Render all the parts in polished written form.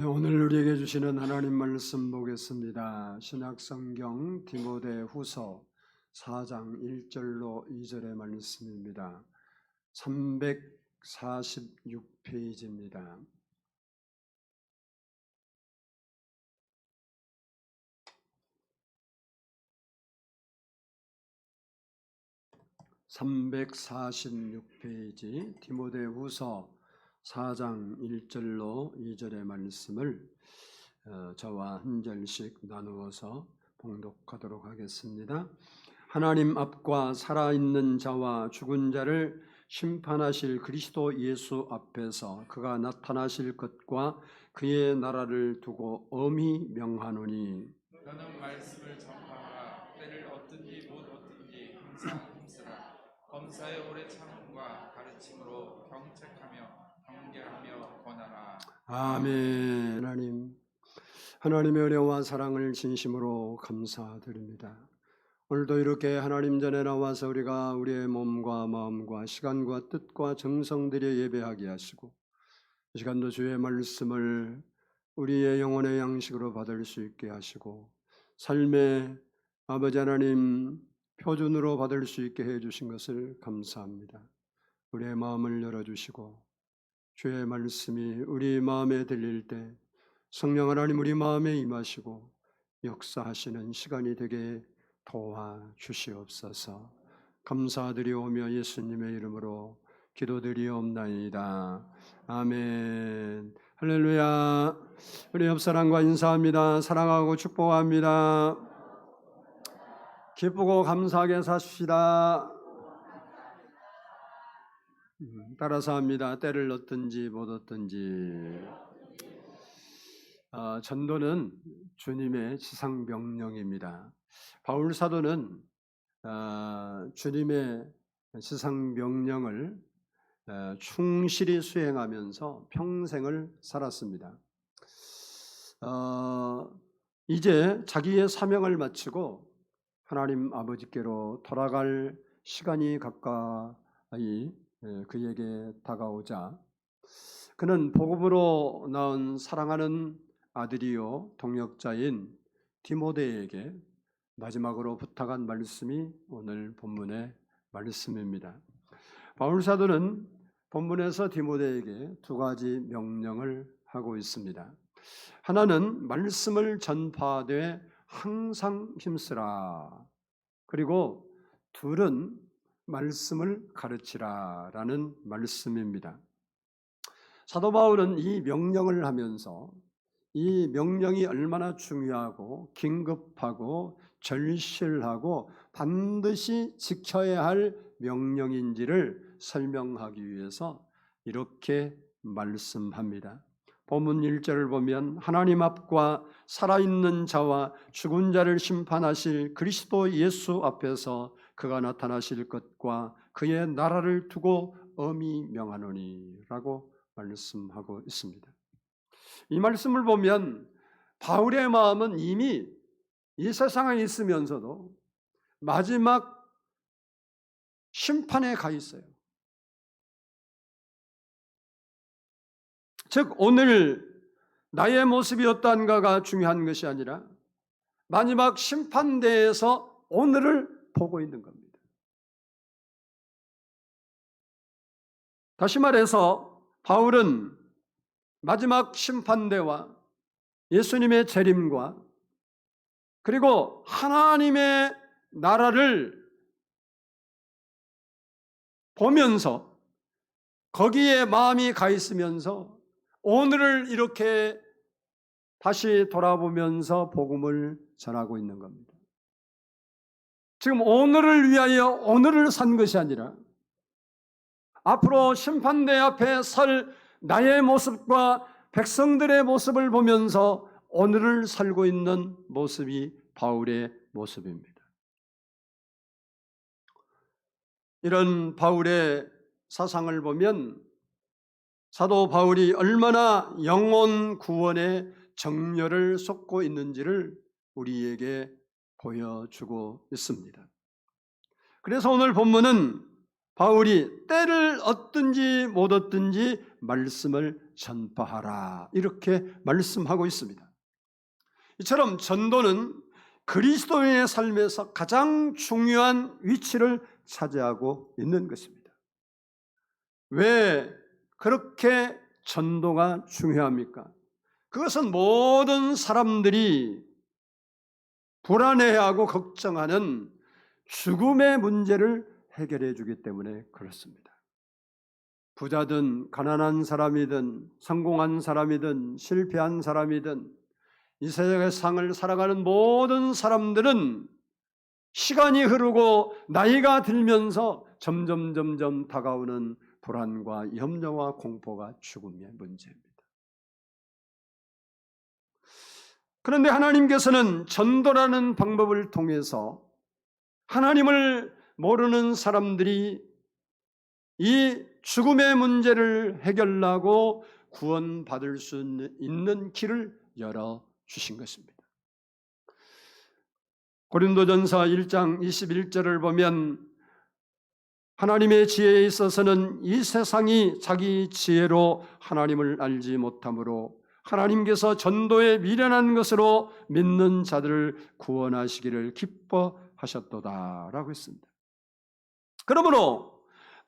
오늘 우리에게 주시는 하나님 말씀 보겠습니다. 신약성경 디모데후서 4장 1절로 2절의 말씀입니다. 346페이지입니다. (346페이지) 디모데후서 4장 1절로 2절의 말씀을 저와 한 절씩 나누어서 봉독하도록 하겠습니다. 하나님 앞과 살아있는 자와 죽은 자를 심판하실 그리스도 예수 앞에서 그가 나타나실 것과 그의 나라를 두고 엄히 명하노니 너는 말씀을 전파하라. 때를 얻든지 못 얻든지 항상 힘쓰라. 범사의 오래 참음과 가르침으로 경책하며 경계하며 권하라. 아멘. 하나님의 은혜와 사랑을 진심으로 감사드립니다. 오늘도 이렇게 하나님 전에 나와서 우리가 우리의 몸과 마음과 시간과 뜻과 정성 들여 예배하게 하시고 이 시간도 주의 말씀을 우리의 영혼의 양식으로 받을 수 있게 하시고 삶의 아버지 하나님 표준으로 받을 수 있게 해주신 것을 감사합니다. 우리의 마음을 열어주시고 주의 말씀이 우리 마음에 들릴 때 성령 하나님 우리 마음에 임하시고 역사하시는 시간이 되게 도와주시옵소서. 감사드리오며 예수님의 이름으로 기도드리옵나이다. 아멘. 할렐루야. 우리 옆사람과 인사합니다. 사랑하고 축복합니다. 기쁘고 감사하게 사십시다. 따라서 합니다. 때를 얻든지 못 얻든지. 전도는 주님의 지상명령입니다. 바울 사도는 주님의 지상명령을 충실히 수행하면서 평생을 살았습니다. 이제 자기의 사명을 마치고 하나님 아버지께로 돌아갈 시간이 가까이 그에게 다가오자 그는 복음으로 낳은 사랑하는 아들이요 동역자인 디모데에게 마지막으로 부탁한 말씀이 오늘 본문의 말씀입니다. 바울 사도는 본문에서 디모데에게 두 가지 명령을 하고 있습니다. 하나는 말씀을 전파하되 항상 힘쓰라. 그리고 둘은 말씀을 가르치라 라는 말씀입니다. 사도 바울은 이 명령을 하면서 이 명령이 얼마나 중요하고 긴급하고 절실하고 반드시 지켜야 할 명령인지를 설명하기 위해서 이렇게 말씀합니다. 본문 1절을 보면 하나님 앞과 살아있는 자와 죽은 자를 심판하실 그리스도 예수 앞에서 그가 나타나실 것과 그의 나라를 두고 엄히 명하노니 라고 말씀하고 있습니다. 이 말씀을 보면 바울의 마음은 이미 이 세상에 있으면서도 마지막 심판에 가 있어요. 즉 오늘 나의 모습이 어떠한가가 중요한 것이 아니라 마지막 심판대에서 오늘을 보고 있는 겁니다. 다시 말해서 바울은 마지막 심판대와 예수님의 재림과 그리고 하나님의 나라를 보면서 거기에 마음이 가 있으면서 오늘을 이렇게 다시 돌아보면서 복음을 전하고 있는 겁니다. 지금 오늘을 위하여 오늘을 산 것이 아니라 앞으로 심판대 앞에 설 나의 모습과 백성들의 모습을 보면서 오늘을 살고 있는 모습이 바울의 모습입니다. 이런 바울의 사상을 보면 사도 바울이 얼마나 영혼 구원의 정열을 쏟고 있는지를 우리에게 보여주고 있습니다. 그래서 오늘 본문은 바울이 때를 얻든지 못 얻든지 말씀을 전파하라 이렇게 말씀하고 있습니다. 이처럼 전도는 그리스도인의 삶에서 가장 중요한 위치를 차지하고 있는 것입니다. 왜 그렇게 전도가 중요합니까? 그것은 모든 사람들이 불안해하고 걱정하는 죽음의 문제를 해결해 주기 때문에 그렇습니다. 부자든 가난한 사람이든 성공한 사람이든 실패한 사람이든 이 세상을 살아가는 모든 사람들은 시간이 흐르고 나이가 들면서 점점 다가오는 불안과 염려와 공포가 죽음의 문제입니다. 그런데 하나님께서는 전도라는 방법을 통해서 하나님을 모르는 사람들이 이 죽음의 문제를 해결하고 구원받을 수 있는 길을 열어주신 것입니다. 고린도전서 1장 21절을 보면 하나님의 지혜에 있어서는 이 세상이 자기 지혜로 하나님을 알지 못하므로 하나님께서 전도에 미련한 것으로 믿는 자들을 구원하시기를 기뻐하셨도다 라고 했습니다. 그러므로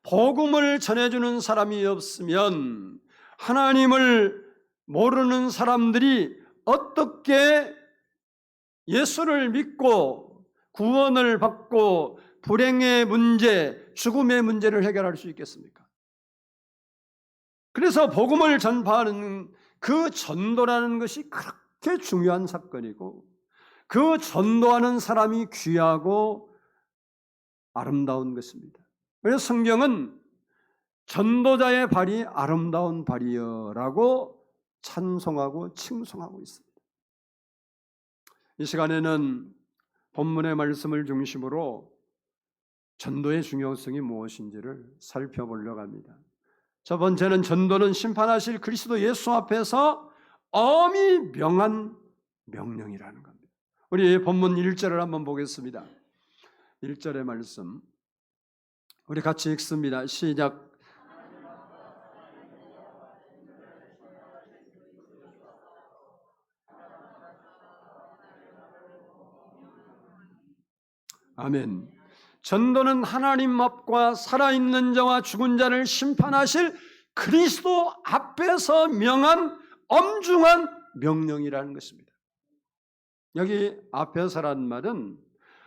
복음을 전해주는 사람이 없으면 하나님을 모르는 사람들이 어떻게 예수를 믿고 구원을 받고 불행의 문제, 죽음의 문제를 해결할 수 있겠습니까? 그래서 복음을 전파하는 그 전도라는 것이 그렇게 중요한 사건이고 그 전도하는 사람이 귀하고 아름다운 것입니다. 그래서 성경은 전도자의 발이 아름다운 발이여라고 찬송하고 칭송하고 있습니다. 이 시간에는 본문의 말씀을 중심으로 전도의 중요성이 무엇인지를 살펴보려고 합니다. 첫 번째는 전도는 심판하실 그리스도 예수 앞에서 엄히 명한 명령이라는 겁니다. 우리 본문 1절을 한번 보겠습니다. 1절의 말씀 우리 같이 읽습니다. 시작. 아멘. 전도는 하나님 앞과 살아있는 자와 죽은 자를 심판하실 그리스도 앞에서 명한 엄중한 명령이라는 것입니다. 여기 앞에서란 말은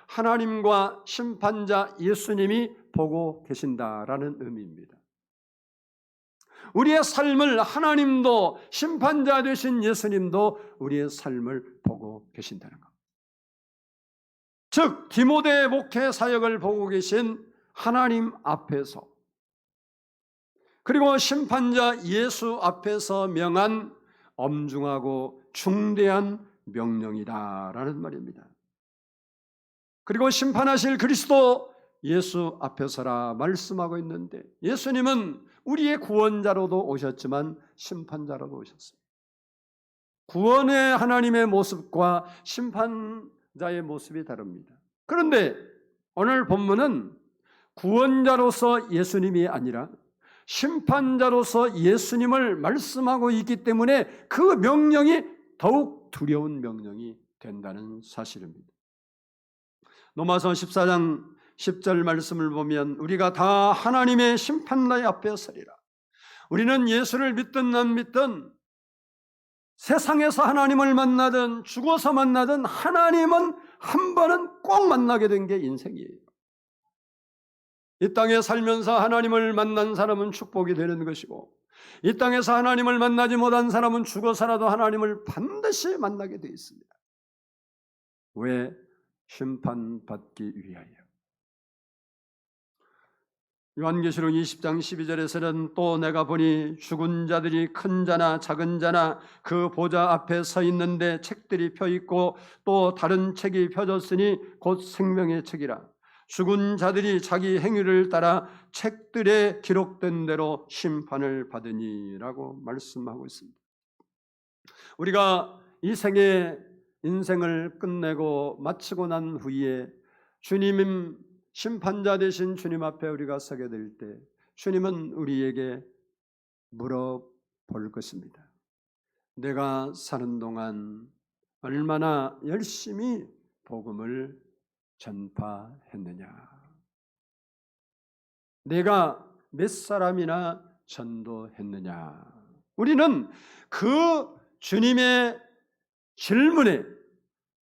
하나님과 심판자 예수님이 보고 계신다라는 의미입니다. 우리의 삶을 하나님도 심판자 되신 예수님도 우리의 삶을 보고 계신다는 것. 즉 디모데 목회 사역을 보고 계신 하나님 앞에서 그리고 심판자 예수 앞에서 명한 엄중하고 중대한 명령이다라는 말입니다. 그리고 심판하실 그리스도 예수 앞에서라 말씀하고 있는데 예수님은 우리의 구원자로도 오셨지만 심판자로도 오셨습니다. 구원의 하나님의 모습과 심판자의 모습이 다릅니다. 그런데 오늘 본문은 구원자로서 예수님이 아니라 심판자로서 예수님을 말씀하고 있기 때문에 그 명령이 더욱 두려운 명령이 된다는 사실입니다. 로마서 14장 10절 말씀을 보면 우리가 다 하나님의 심판台앞에 서리라. 우리는 예수를 믿든 안 믿든 세상에서 하나님을 만나든 죽어서 만나든 하나님은 한 번은 꼭 만나게 된 게 인생이에요. 이 땅에 살면서 하나님을 만난 사람은 축복이 되는 것이고 이 땅에서 하나님을 만나지 못한 사람은 죽어서라도 하나님을 반드시 만나게 되어 있습니다. 왜? 심판받기 위하여. 요한계시록 20장 12절에서는 또 내가 보니 죽은 자들이 큰 자나 작은 자나 그 보좌 앞에 서 있는데 책들이 펴 있고 또 다른 책이 펴졌으니 곧 생명의 책이라. 죽은 자들이 자기 행위를 따라 책들에 기록된 대로 심판을 받으니라고 말씀하고 있습니다. 우리가 이 생의 인생을 끝내고 마치고 난 후에 주님 심판자 되신 주님 앞에 우리가 서게 될 때 주님은 우리에게 볼 것입니다. 내가 사는 동안 얼마나 열심히 복음을 전파했느냐, 내가 몇 사람이나 전도했느냐. 우리는 그 주님의 질문에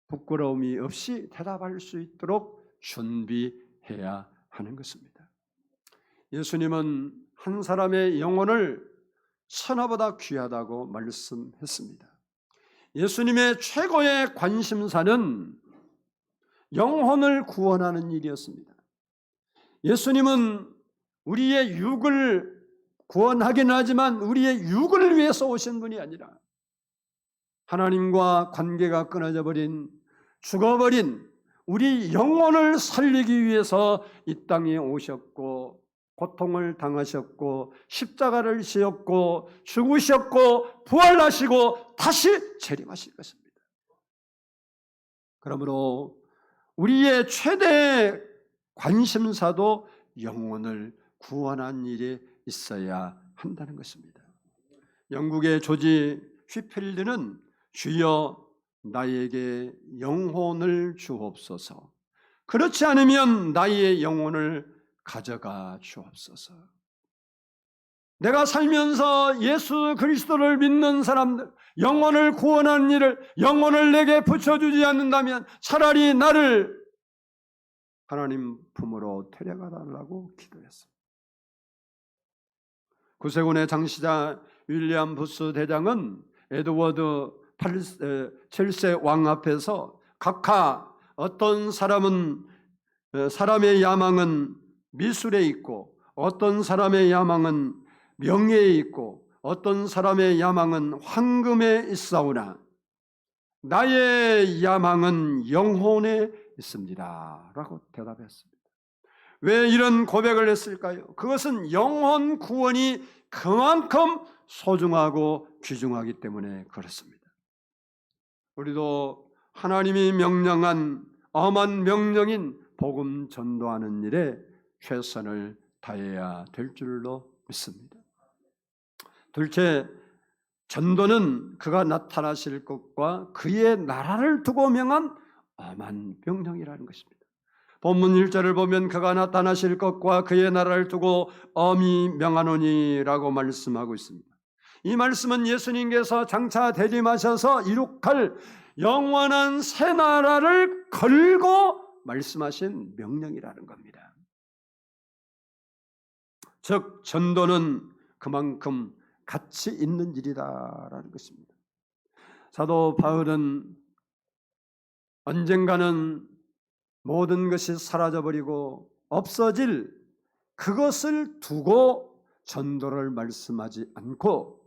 부끄러움이 없이 대답할 수 있도록 준비해야 하는 것입니다. 예수님은 한 사람의 영혼을 천하보다 귀하다고 말씀했습니다. 예수님의 최고의 관심사는 영혼을 구원하는 일이었습니다. 예수님은 우리의 육을 구원하기는 하지만 우리의 육을 위해서 오신 분이 아니라 하나님과 관계가 끊어져 버린, 죽어버린 우리 영혼을 살리기 위해서 이 땅에 오셨고 고통을 당하셨고 십자가를 지었고 죽으셨고 부활하시고 다시 재림하실 것입니다. 그러므로 우리의 최대 관심사도 영혼을 구원한 일에 있어야 한다는 것입니다. 영국의 조지 휘필드는 주여 나에게 영혼을 주옵소서, 그렇지 않으면 나의 영혼을 가져가 주옵소서. 내가 살면서 예수 그리스도를 믿는 사람들, 영혼을 구원하는 일을, 영혼을 내게 붙여주지 않는다면 차라리 나를 하나님 품으로 데려가 달라고 기도했습니다. 구세군의 장시자 윌리엄 부스 대장은 에드워드 7세 왕 앞에서 각하 어떤 사람의 야망은 미술에 있고 어떤 사람의 야망은 명예에 있고 어떤 사람의 야망은 황금에 있사오나 나의 야망은 영혼에 있습니다 라고 대답했습니다. 왜 이런 고백을 했을까요? 그것은 영혼 구원이 그만큼 소중하고 귀중하기 때문에 그렇습니다. 우리도 하나님이 명령한 엄한 명령인 복음 전도하는 일에 최선을 다해야 될 줄로 믿습니다. 둘째, 전도는 그가 나타나실 것과 그의 나라를 두고 명한 엄한 명령이라는 것입니다. 본문 1절을 보면 그가 나타나실 것과 그의 나라를 두고 엄히 명하노니라고 말씀하고 있습니다. 이 말씀은 예수님께서 장차 대림하셔서 이룩할 영원한 새 나라를 걸고 말씀하신 명령이라는 겁니다. 즉 전도는 그만큼 가치 있는 일이다라는 것입니다. 사도 바울은 언젠가는 모든 것이 사라져버리고 없어질 그것을 두고 전도를 말씀하지 않고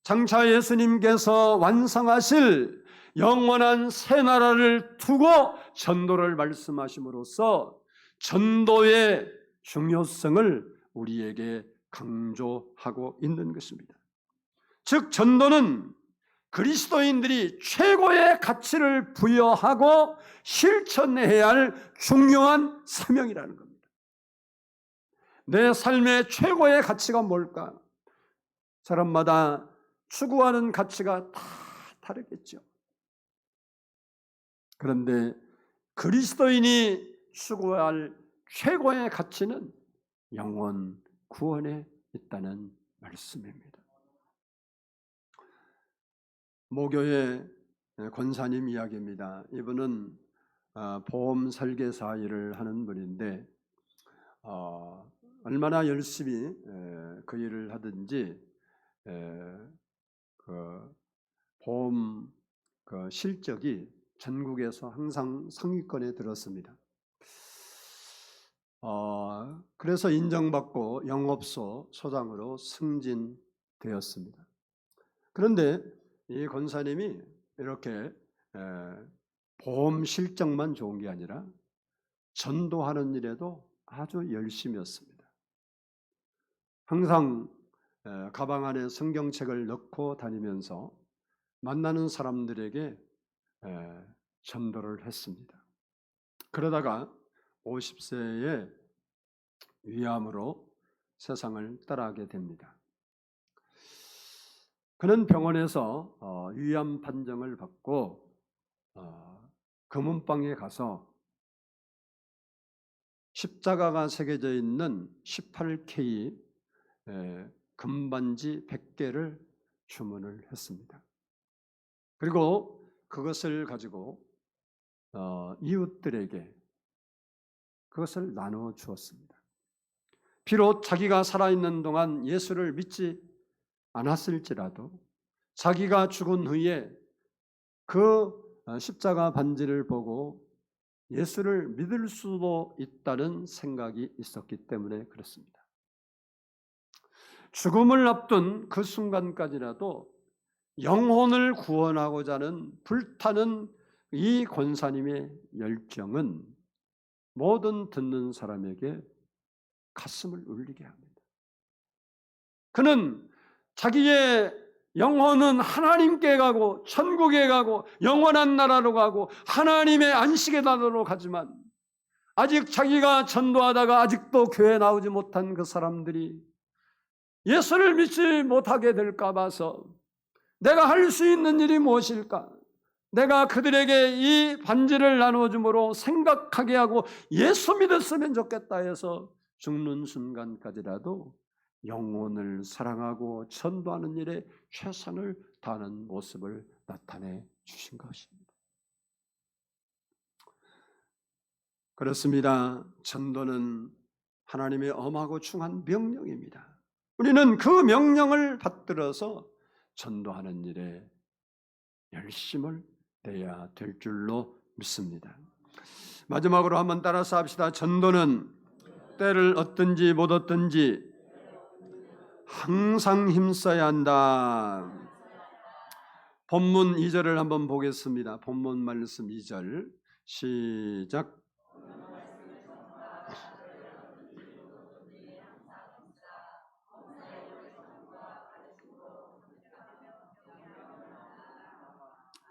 장차 예수님께서 완성하실 영원한 새 나라를 두고 전도를 말씀하심으로써 전도의 중요성을 우리에게 강조하고 있는 것입니다. 즉 전도는 그리스도인들이 최고의 가치를 부여하고 실천해야 할 중요한 사명이라는 겁니다. 내 삶의 최고의 가치가 뭘까? 사람마다 추구하는 가치가 다 다르겠죠. 그런데 그리스도인이 추구할 최고의 가치는 영혼 구원에 있다는 말씀입니다. 모교의 권사님 이야기입니다. 이분은 보험 설계사 일을 하는 분인데 얼마나 열심히 그 일을 하든지 그 보험 그 실적이 전국에서 항상 상위권에 들었습니다. 그래서 인정받고 영업소 소장으로 승진되었습니다. 그런데 이 권사님이 이렇게 보험 실적만 좋은 게 아니라 전도하는 일에도 아주 열심이었습니다. 항상 가방 안에 성경책을 넣고 다니면서 만나는 사람들에게 전도를 했습니다. 그러다가 50세에 위암으로 세상을 떠나게 됩니다. 그는 병원에서 위암 판정을 받고 금은방에 가서 십자가가 새겨져 있는 18K 금반지 100개를 주문을 했습니다. 그리고 그것을 가지고 이웃들에게 그것을 나누어 주었습니다. 비록 자기가 살아있는 동안 예수를 믿지 않았을지라도 자기가 죽은 후에 그 십자가 반지를 보고 예수를 믿을 수도 있다는 생각이 있었기 때문에 그렇습니다. 죽음을 앞둔 그 순간까지라도 영혼을 구원하고자 하는 불타는 이 권사님의 열정은 모든 듣는 사람에게 가슴을 울리게 합니다. 그는 자기의 영혼은 하나님께 가고 천국에 가고 영원한 나라로 가고 하나님의 안식에 다도록 하지만 아직 자기가 전도하다가 아직도 교회에 나오지 못한 그 사람들이 예수를 믿지 못하게 될까 봐서 내가 할 수 있는 일이 무엇일까? 내가 그들에게 이 반지를 나눠줌으로 생각하게 하고 예수 믿었으면 좋겠다 해서 죽는 순간까지라도 영혼을 사랑하고 전도하는 일에 최선을 다하는 모습을 나타내 주신 것입니다. 그렇습니다. 전도는 하나님의 엄하고 중한 명령입니다. 우리는 그 명령을 받들어서 전도하는 일에 열심을 내야 될 줄로 믿습니다. 마지막으로 한번 따라서 합시다. 전도는 때를 얻든지 못 얻든지 항상 힘써야 한다. 본문 2절을 한번 보겠습니다. 본문 말씀 2절 시작.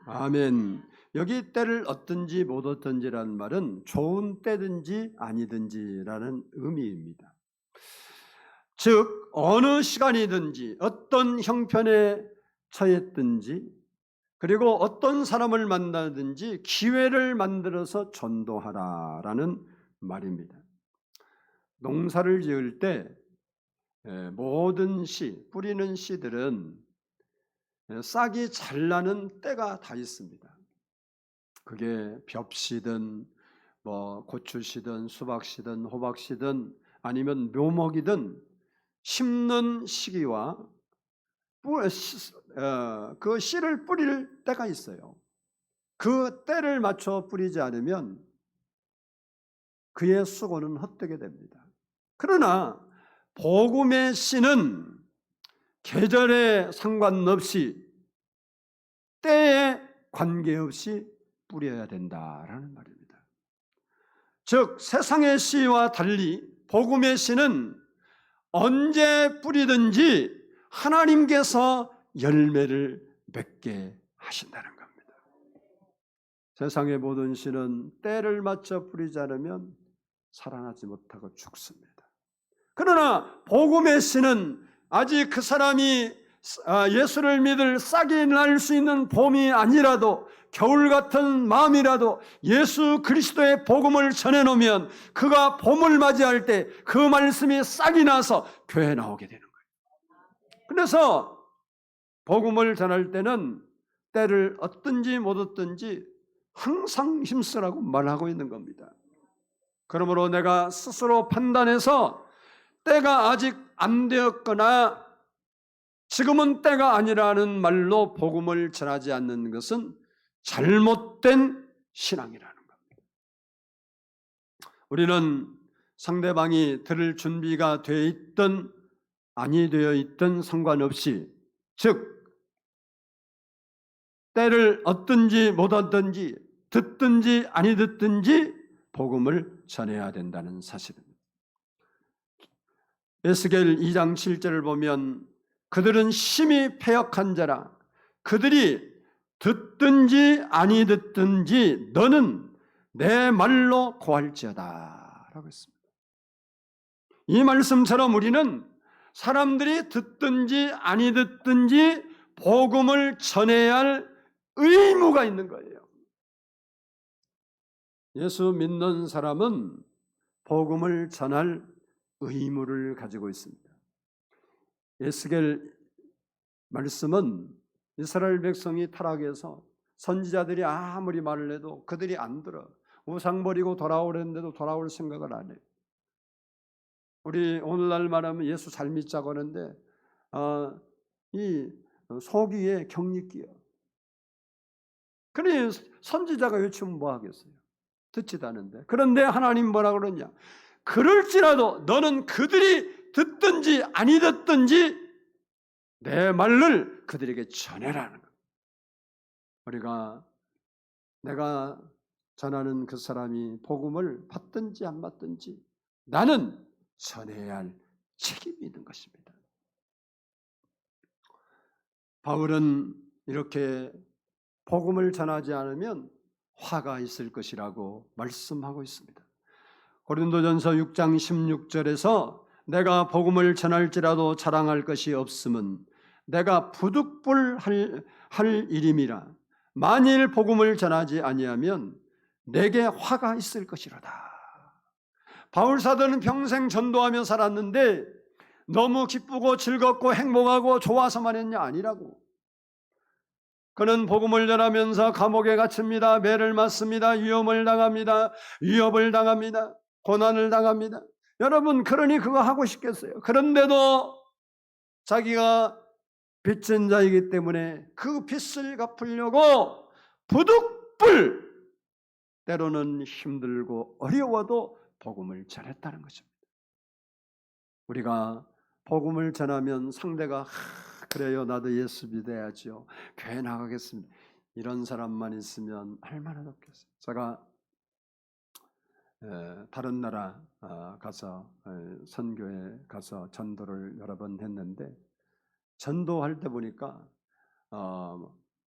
아멘. 여기 때를 얻든지 못 얻든지라는 말은 좋은 때든지 아니든지라는 의미입니다. 즉 어느 시간이든지 어떤 형편에 처했든지 그리고 어떤 사람을 만나든지 기회를 만들어서 전도하라라는 말입니다. 농사를 지을 때 모든 씨, 뿌리는 씨들은 싹이 잘 나는 때가 다 있습니다. 그게 벽씨든 고추씨든 수박씨든 호박씨든 아니면 묘목이든 심는 시기와 그 씨를 뿌릴 때가 있어요. 그 때를 맞춰 뿌리지 않으면 그의 수고는 헛되게 됩니다. 그러나 복음의 씨는 계절에 상관없이 때에 관계없이 뿌려야 된다라는 말입니다. 즉 세상의 씨와 달리 복음의 씨는 언제 뿌리든지 하나님께서 열매를 맺게 하신다는 겁니다. 세상의 모든 씨는 때를 맞춰 뿌리지 않으면 살아나지 못하고 죽습니다. 그러나 복음의 씨는 아직 그 사람이 예수를 믿을 싹이 날 수 있는 봄이 아니라도 겨울 같은 마음이라도 예수 그리스도의 복음을 전해놓으면 그가 봄을 맞이할 때 그 말씀이 싹이 나서 교회에 나오게 되는 거예요. 그래서 복음을 전할 때는 때를 얻든지 못 얻든지 항상 힘쓰라고 말하고 있는 겁니다. 그러므로 내가 스스로 판단해서 때가 아직 안 되었거나 지금은 때가 아니라는 말로 복음을 전하지 않는 것은 잘못된 신앙이라는 겁니다. 우리는 상대방이 들을 준비가 되어 있든 아니 되어 있든 상관없이 즉 때를 얻든지 못 얻든지 듣든지 아니 듣든지 복음을 전해야 된다는 사실입니다. 에스겔 2장 7절을 보면 그들은 심히 패역한 자라 그들이 듣든지 아니 듣든지 너는 내 말로 고할지어다 라고 했습니다. 이 말씀처럼 우리는 사람들이 듣든지 아니 듣든지 복음을 전해야 할 의무가 있는 거예요. 예수 믿는 사람은 복음을 전할 의무를 가지고 있습니다. 에스겔 말씀은 이스라엘 백성이 타락해서 선지자들이 아무리 말을 해도 그들이 안 들어. 우상 버리고 돌아오려는데도 돌아올 생각을 안 해요. 우리 오늘날 말하면 예수 잘 믿자고 하는데 이 소귀에 격리기요. 그러니 선지자가 외치면 뭐 하겠어요? 듣지도 않은데. 그런데 하나님 뭐라 그러냐? 그럴지라도 너는 그들이 듣든지 아니 듣든지 내 말을 그들에게 전해라는 거예요. 우리가 내가 전하는 그 사람이 복음을 받든지 안 받든지 나는 전해야 할 책임이 있는 것입니다. 바울은 이렇게 복음을 전하지 않으면 화가 있을 것이라고 말씀하고 있습니다. 고린도전서 6장 16절에서 내가 복음을 전할지라도 자랑할 것이 없음은 내가 부득불할 일임이라. 만일 복음을 전하지 아니하면 내게 화가 있을 것이로다. 바울 사도는 평생 전도하며 살았는데 너무 기쁘고 즐겁고 행복하고 좋아서만 했냐? 아니라고. 그는 복음을 전하면서 감옥에 갇힙니다. 매를 맞습니다. 위험을 당합니다. 위협을 당합니다. 고난을 당합니다. 여러분, 그러니 그거 하고 싶겠어요? 그런데도 자기가 빚진 자이기 때문에 그 빚을 갚으려고 부득불 때로는 힘들고 어려워도 복음을 전했다는 것입니다. 우리가 복음을 전하면 상대가 그래요, 나도 예수 믿어야죠, 교회 나가겠습니다, 이런 사람만 있으면 얼마나 좋겠어요. 제가 다른 나라 가서 선교에 가서 전도를 여러 번 했는데 전도할 때 보니까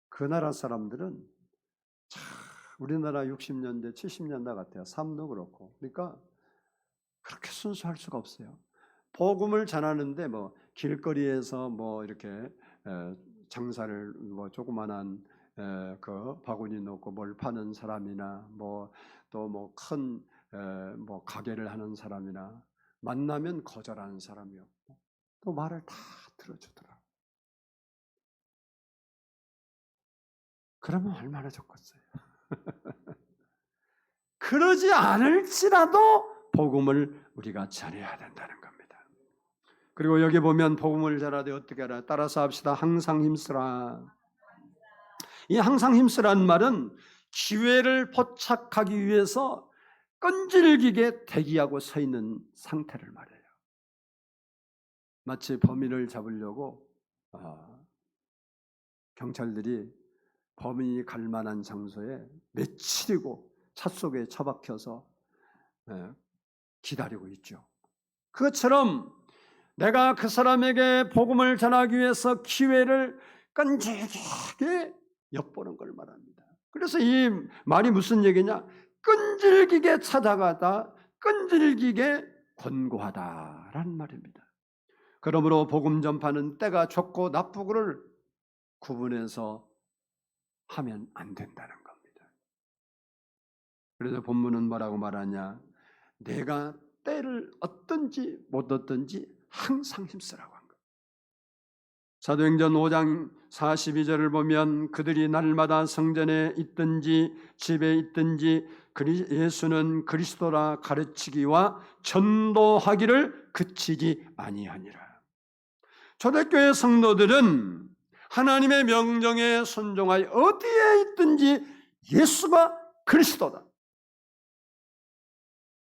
그 나라 사람들은 참 우리나라 60년대 70년대 같아요. 삶도 그렇고. 그러니까 그렇게 순수할 수가 없어요. 복음을 전하는데 뭐 길거리에서 뭐 이렇게 장사를 뭐 조그만한 그 바구니 놓고 뭘 파는 사람이나 뭐 또 뭐 큰 뭐 가게를 하는 사람이나 만나면 거절하는 사람이 없고 또 말을 다 들어주더라. 그러면 얼마나 좋겠어요. 그러지 않을지라도 복음을 우리가 전해야 된다는 겁니다. 그리고 여기 보면 복음을 전하되 어떻게 하라? 따라서 합시다. 항상 힘쓰라. 이 항상 힘쓰라는 말은 기회를 포착하기 위해서 끈질기게 대기하고 서 있는 상태를 말해요. 마치 범인을 잡으려고 경찰들이 범인이 갈 만한 장소에 며칠이고 차 속에 처박혀서 기다리고 있죠. 그것처럼 내가 그 사람에게 복음을 전하기 위해서 기회를 끈질기게 엿보는 걸 말합니다. 그래서 이 말이 무슨 얘기냐? 끈질기게 찾아가다 끈질기게 권고하다라는 말입니다. 그러므로 복음 전파는 때가 좋고 나쁘고를 구분해서 하면 안 된다는 겁니다. 그래서 본문은 뭐라고 말하냐? 내가 때를 얻든지 못 얻든지 항상 힘쓰라고 한 거예요. 사도행전 5장 42절을 보면 그들이 날마다 성전에 있든지 집에 있든지 예수는 그리스도라 가르치기와 전도하기를 그치지 아니하니라. 초대교회 성도들은 하나님의 명령에 순종하여 어디에 있든지 예수가 그리스도다.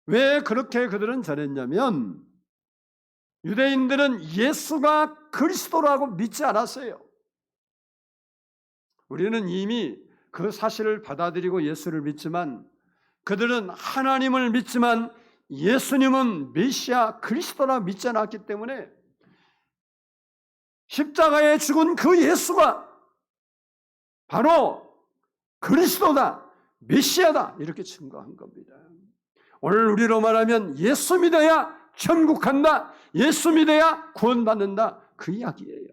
왜 그렇게 그들은 전했냐면 유대인들은 예수가 그리스도라고 믿지 않았어요. 우리는 이미 그 사실을 받아들이고 예수를 믿지만 그들은 하나님을 믿지만 예수님은 메시아 그리스도라 믿지 않았기 때문에 십자가에 죽은 그 예수가 바로 그리스도다, 메시아다 이렇게 증거한 겁니다. 오늘 우리로 말하면 예수 믿어야 천국 간다, 예수 믿어야 구원받는다 그 이야기예요.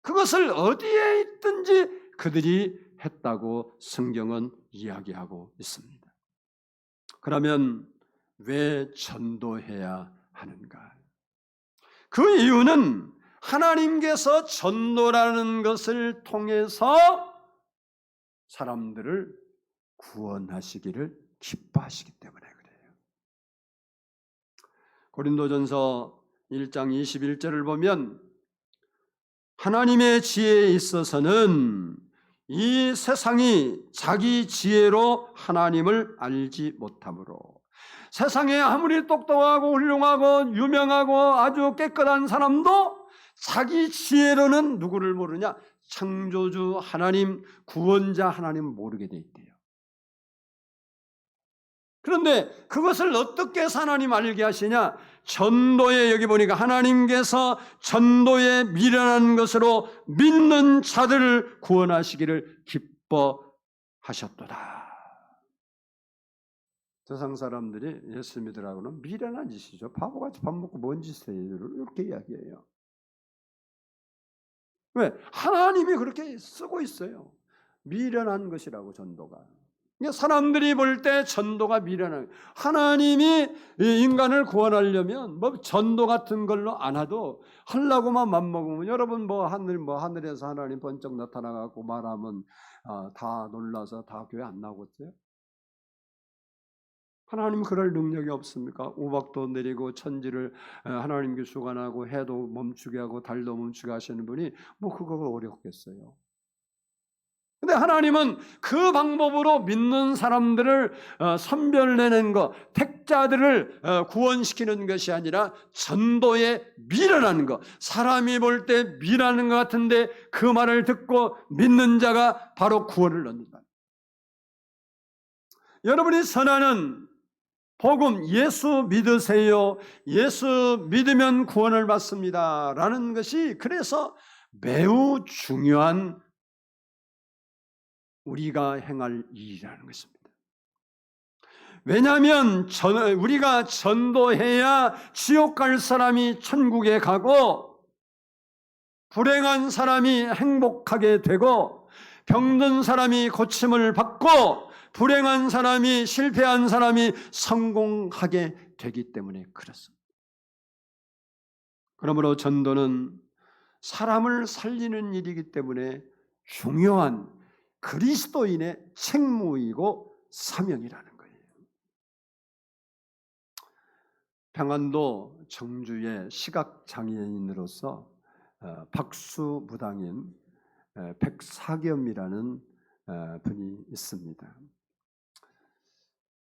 그것을 어디에 있든지 그들이 했다고 성경은 이야기하고 있습니다. 그러면 왜 전도해야 하는가? 그 이유는 하나님께서 전도라는 것을 통해서 사람들을 구원하시기를 기뻐하시기 때문에 그래요. 고린도전서 1장 21절을 보면 하나님의 지혜에 있어서는 이 세상이 자기 지혜로 하나님을 알지 못하므로, 세상에 아무리 똑똑하고 훌륭하고 유명하고 아주 깨끗한 사람도 자기 지혜로는 누구를 모르냐? 창조주 하나님, 구원자 하나님을 모르게 돼 있대요. 그런데 그것을 어떻게 해서 하나님 알게 하시냐? 전도에, 여기 보니까 하나님께서 전도에 미련한 것으로 믿는 자들을 구원하시기를 기뻐하셨도다. 세상 사람들이 예수 믿으라고는 미련한 짓이죠. 바보같이 밥 먹고 뭔 짓을 해요? 이렇게 이야기해요. 왜? 하나님이 그렇게 쓰고 있어요. 미련한 것이라고, 전도가. 그러니까 사람들이 볼 때 전도가 미련한, 하나님이 인간을 구원하려면 뭐 전도 같은 걸로 안 하도 하려고만 맘먹으면, 여러분 하늘에서 하나님 번쩍 나타나갖고 말하면 다 놀라서 다 교회 안 나오겠어요? 하나님 그럴 능력이 없습니까? 우박도 내리고 천지를 하나님께 주관하고 해도 멈추게 하고 달도 멈추게 하시는 분이 뭐 그거가 어렵겠어요? 근데 하나님은 그 방법으로 믿는 사람들을 선별내는 것, 택자들을 구원시키는 것이 아니라 전도에 미련한 것, 사람이 볼 때 미련한 것 같은데 그 말을 듣고 믿는 자가 바로 구원을 얻는다. 여러분이 전하는 복음, 예수 믿으세요, 예수 믿으면 구원을 받습니다 라는 것이 그래서 매우 중요한 우리가 행할 일이라는 것입니다. 왜냐하면 우리가 전도해야 지옥 갈 사람이 천국에 가고, 불행한 사람이 행복하게 되고, 병든 사람이 고침을 받고, 불행한 사람이, 실패한 사람이 성공하게 되기 때문에 그렇습니다. 그러므로 전도는 사람을 살리는 일이기 때문에 중요한 그리스도인의 책무이고 사명이라는 거예요. 평안도 청주의 시각장애인으로서 박수무당인 백사겸이라는 분이 있습니다.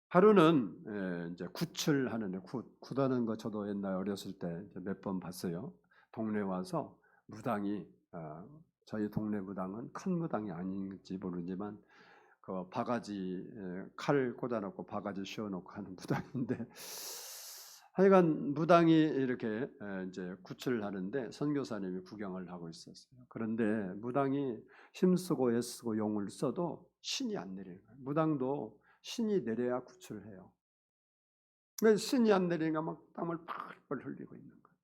하루는 이제 굿을 하는데, 굿하는 거 저도 옛날 어렸을 때 몇 번 봤어요. 동네 와서 무당이, 저희 동네 무당은 큰 무당이 아닌지 모르지만 그 바가지 칼 꽂아놓고 바가지 씌워놓고 하는 무당인데, 하여간 무당이 이렇게 이제 굿을 하는데 선교사님이 구경을 하고 있었어요. 그런데 무당이 힘쓰고 애쓰고 용을 써도 신이 안 내려요. 무당도 신이 내려야 굿을 해요. 신이 안 내리니까 막 땀을 펄펄 흘리고 있는 거예요.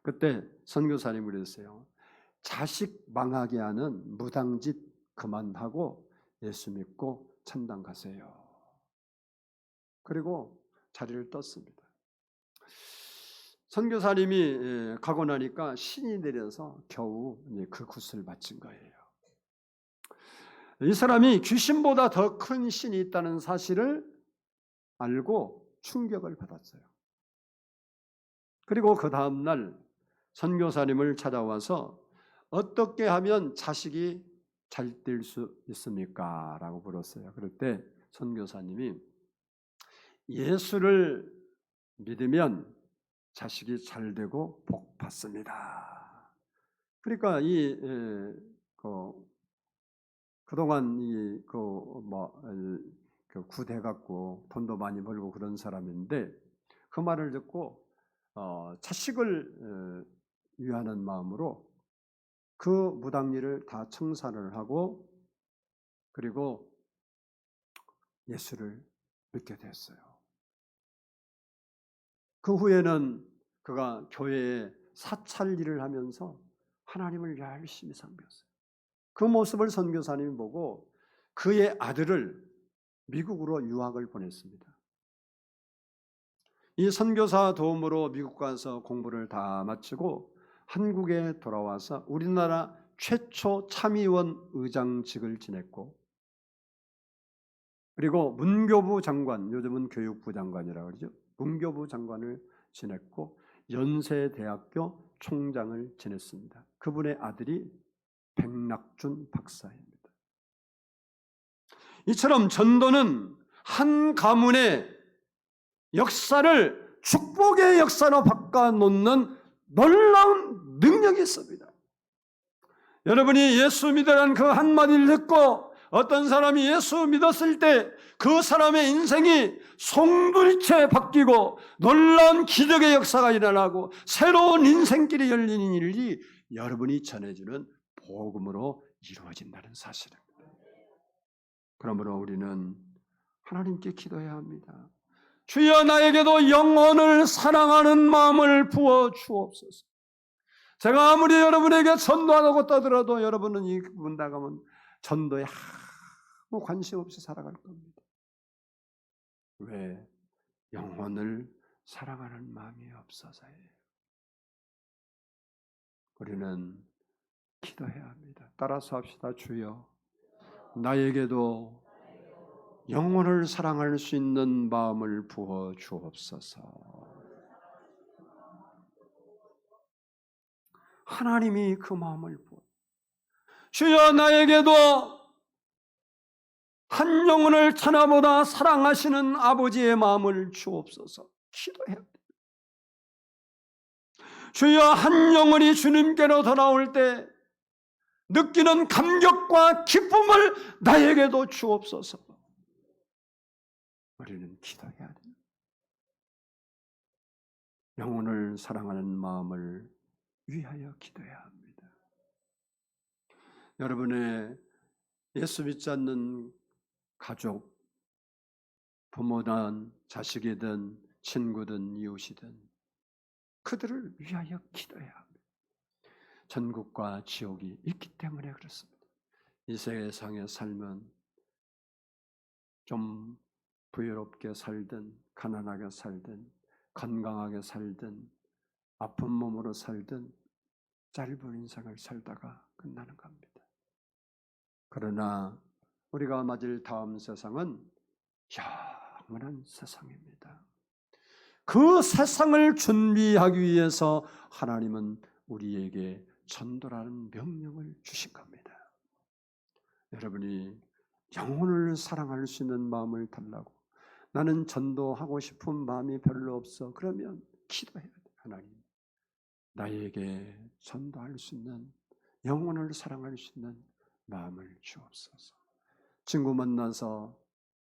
그때 선교사님이 그랬어요. 자식 망하게 하는 무당짓 그만하고 예수 믿고 천당 가세요. 그리고 자리를 떴습니다. 선교사님이 가고 나니까 신이 내려서 겨우 그 굿을 마친 거예요. 이 사람이 귀신보다 더 큰 신이 있다는 사실을 알고 충격을 받았어요. 그리고 그 다음날 선교사님을 찾아와서 어떻게 하면 자식이 잘 될 수 있습니까? 라고 물었어요. 그럴 때 선교사님이 예수를 믿으면 자식이 잘 되고 복 받습니다. 그러니까 그동안 구대 갖고 돈도 많이 벌고 그런 사람인데, 그 말을 듣고 자식을 위하는 마음으로 그 무당일을 다 청산을 하고, 그리고 예수를 믿게 됐어요. 그 후에는 그가 교회에 사찰 일을 하면서 하나님을 열심히 섬겼어요. 그 모습을 선교사님이 보고 그의 아들을 미국으로 유학을 보냈습니다. 이 선교사 도움으로 미국 가서 공부를 다 마치고 한국에 돌아와서 우리나라 최초 참의원 의장직을 지냈고, 그리고 문교부 장관, 요즘은 교육부 장관이라고 그러죠. 문교부 장관을 지냈고 연세대학교 총장을 지냈습니다. 그분의 아들이 백낙준 박사입니다. 이처럼 전도는 한 가문의 역사를 축복의 역사로 바꿔놓는 놀라운 능력이 있습니다. 여러분이 예수 믿으라는 그 한마디를 듣고 어떤 사람이 예수 믿었을 때 그 사람의 인생이 송두리째 바뀌고 놀라운 기적의 역사가 일어나고 새로운 인생길이 열리는 일이 여러분이 전해주는 복음으로 이루어진다는 사실입니다. 그러므로 우리는 하나님께 기도해야 합니다. 주여 나에게도 영혼을 사랑하는 마음을 부어 주옵소서. 제가 아무리 여러분에게 전도하다고 떠들어도 여러분은 이 문 나가면 전도에 아무 관심 없이 살아갈 겁니다. 왜? 영혼을 사랑하는 마음이 없어서예요. 우리는 기도해야 합니다. 따라서 합시다. 주여 나에게도 영혼을 사랑할 수 있는 마음을 부어 주옵소서. 하나님이 그 마음을 부어. 주여 나에게도 한 영혼을 천하보다 사랑하시는 아버지의 마음을 주옵소서. 기도해야 합니다. 주여 한 영혼이 주님께로 돌아올 때 느끼는 감격과 기쁨을 나에게도 주옵소서. 우리는 기도해야 됩니다. 영혼을 사랑하는 마음을 위하여 기도해야 합니다. 여러분의 예수 믿지 않는 가족, 부모든 자식이든 친구든 이웃이든 그들을 위하여 기도해야 합니다. 전국과 지옥이 있기 때문에 그렇습니다. 이 세상에 살면 좀 부유롭게 살든 가난하게 살든 건강하게 살든 아픈 몸으로 살든 짧은 인생을 살다가 끝나는 겁니다. 그러나 우리가 맞을 다음 세상은 영원한 세상입니다. 그 세상을 준비하기 위해서 하나님은 우리에게 전도라는 명령을 주신 겁니다. 여러분이 영혼을 사랑할 수 있는 마음을 달라고, 나는 전도하고 싶은 마음이 별로 없어. 그러면 기도해야 돼요. 하나님, 나에게 전도할 수 있는, 영혼을 사랑할 수 있는 마음을 주옵소서. 친구 만나서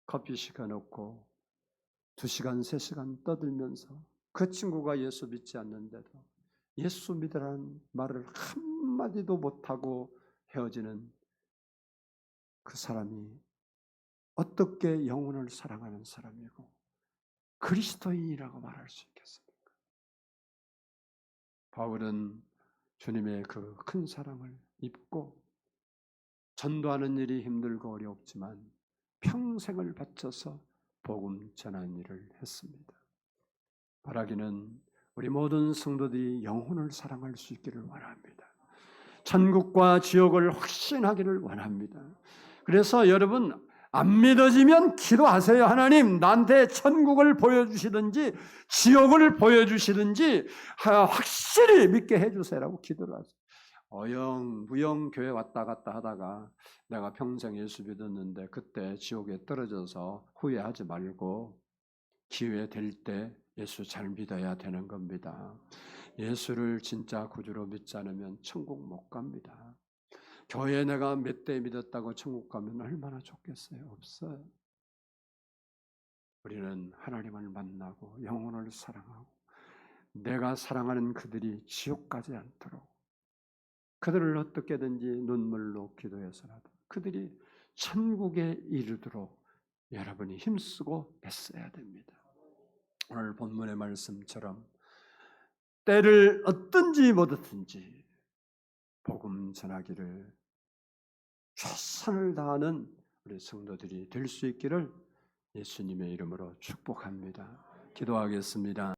커피 시켜놓고 2시간, 3시간 떠들면서 그 친구가 예수 믿지 않는데도 예수 믿으라는 말을 한마디도 못하고 헤어지는 그 사람이 어떻게 영혼을 사랑하는 사람이고 그리스도인이라고 말할 수 있겠습니까? 바울은 주님의 그 큰 사랑을 입고 전도하는 일이 힘들고 어렵지만 평생을 바쳐서 복음 전하는 일을 했습니다. 바라기는 우리 모든 성도들이 영혼을 사랑할 수 있기를 원합니다. 천국과 지옥을 확신하기를 원합니다. 그래서 여러분 안 믿어지면 기도하세요. 하나님 나한테 천국을 보여주시든지 지옥을 보여주시든지 확실히 믿게 해주세요라고 기도를 하세요. 어영부영 교회 왔다 갔다 하다가 내가 평생 예수 믿었는데 그때 지옥에 떨어져서 후회하지 말고 기회 될 때 예수 잘 믿어야 되는 겁니다. 예수를 진짜 구주로 믿지 않으면 천국 못 갑니다. 교회 내가 몇 대 믿었다고 천국 가면 얼마나 좋겠어요? 없어요. 우리는 하나님을 만나고 영혼을 사랑하고 내가 사랑하는 그들이 지옥 가지 않도록 그들을 어떻게든지 눈물로 기도해서라도 그들이 천국에 이르도록 여러분이 힘쓰고 애써야 됩니다. 오늘 본문의 말씀처럼 때를 얻든지 못 얻든지 복음 전하기를 최선을 다하는 우리 성도들이 될 수 있기를 예수님의 이름으로 축복합니다. 기도하겠습니다.